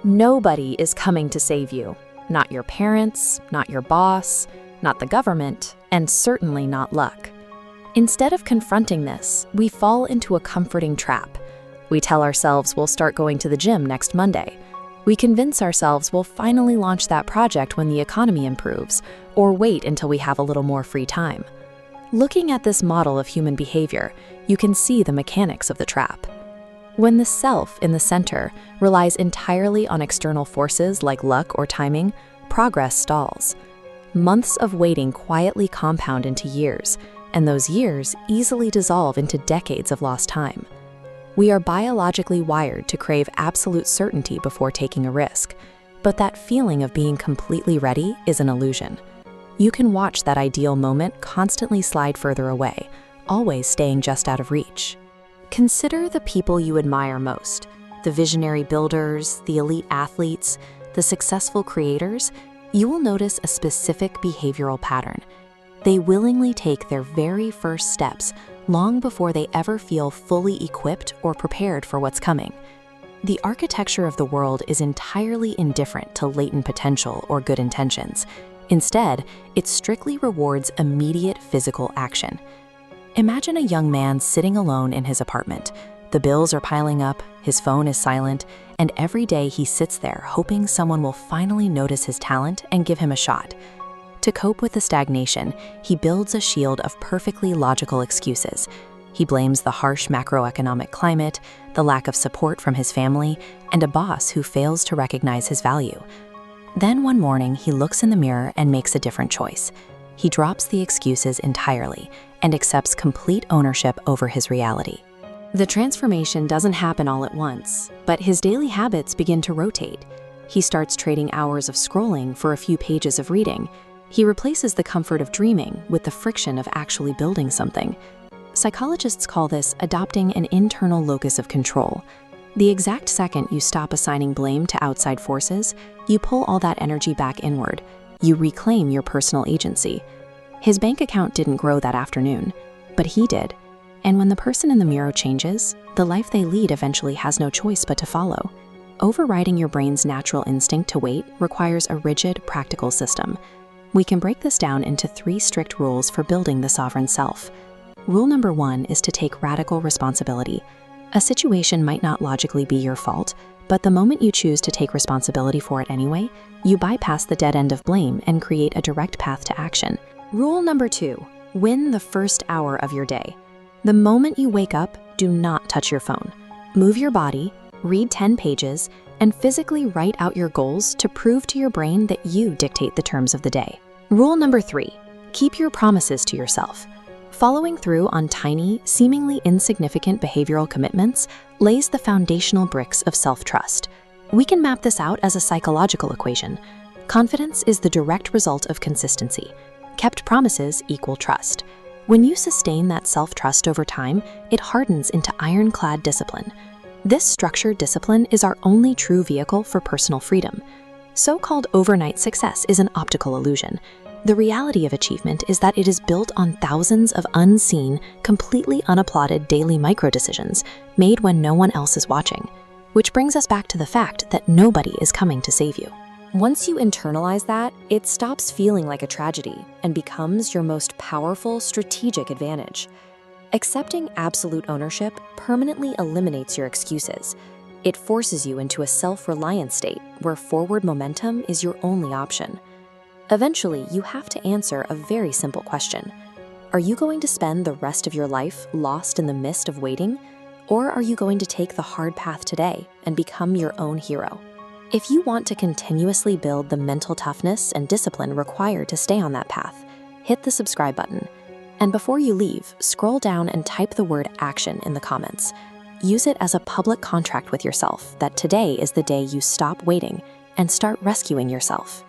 Nobody is coming to save you. Not your parents, not your boss, not the government, and certainly not luck. Instead of confronting this, we fall into a comforting trap. We tell ourselves we'll start going to the gym next Monday. We convince ourselves we'll finally launch that project when the economy improves, or wait until we have a little more free time. Looking at this model of human behavior, you can see the mechanics of the trap. When the self in the center relies entirely on external forces like luck or timing, progress stalls. Months of waiting quietly compound into years, and those years easily dissolve into decades of lost time. We are biologically wired to crave absolute certainty before taking a risk, but that feeling of being completely ready is an illusion. You can watch that ideal moment constantly slide further away, always staying just out of reach. Consider the people you admire most, the visionary builders, the elite athletes, the successful creators. You will notice a specific behavioral pattern. They willingly take their very first steps long before they ever feel fully equipped or prepared for what's coming. The architecture of the world is entirely indifferent to latent potential or good intentions. Instead, it strictly rewards immediate physical action. Imagine a young man sitting alone in his apartment. The bills are piling up, his phone is silent, and every day he sits there hoping someone will finally notice his talent and give him a shot. To cope with the stagnation, he builds a shield of perfectly logical excuses. He blames the harsh macroeconomic climate, the lack of support from his family, and a boss who fails to recognize his value. Then one morning, he looks in the mirror and makes a different choice. He drops the excuses entirely and accepts complete ownership over his reality. The transformation doesn't happen all at once, but his daily habits begin to rotate. He starts trading hours of scrolling for a few pages of reading. He replaces the comfort of dreaming with the friction of actually building something. Psychologists call this adopting an internal locus of control. The exact second you stop assigning blame to outside forces, you pull all that energy back inward. You reclaim your personal agency. His bank account didn't grow that afternoon, but he did. And when the person in the mirror changes, the life they lead eventually has no choice but to follow. Overriding your brain's natural instinct to wait requires a rigid, practical system. We can break this down into 3 strict rules for building the sovereign self. Rule number 1 is to take radical responsibility. A situation might not logically be your fault, but the moment you choose to take responsibility for it anyway, you bypass the dead end of blame and create a direct path to action. Rule number 2, win the first hour of your day. The moment you wake up, do not touch your phone. Move your body, read 10 pages, and physically write out your goals to prove to your brain that you dictate the terms of the day. Rule number 3, keep your promises to yourself. Following through on tiny, seemingly insignificant behavioral commitments lays the foundational bricks of self-trust. We can map this out as a psychological equation. Confidence is the direct result of consistency. Kept promises equal trust. When you sustain that self-trust over time, it hardens into ironclad discipline. This structured discipline is our only true vehicle for personal freedom. So-called overnight success is an optical illusion. The reality of achievement is that it is built on thousands of unseen, completely unapplauded daily micro-decisions made when no one else is watching. Which brings us back to the fact that nobody is coming to save you. Once you internalize that, it stops feeling like a tragedy and becomes your most powerful strategic advantage. Accepting absolute ownership permanently eliminates your excuses. It forces you into a self-reliant state where forward momentum is your only option. Eventually, you have to answer a very simple question. Are you going to spend the rest of your life lost in the mist of waiting? Or are you going to take the hard path today and become your own hero? If you want to continuously build the mental toughness and discipline required to stay on that path, hit the subscribe button. And before you leave, scroll down and type the word action in the comments. Use it as a public contract with yourself that today is the day you stop waiting and start rescuing yourself.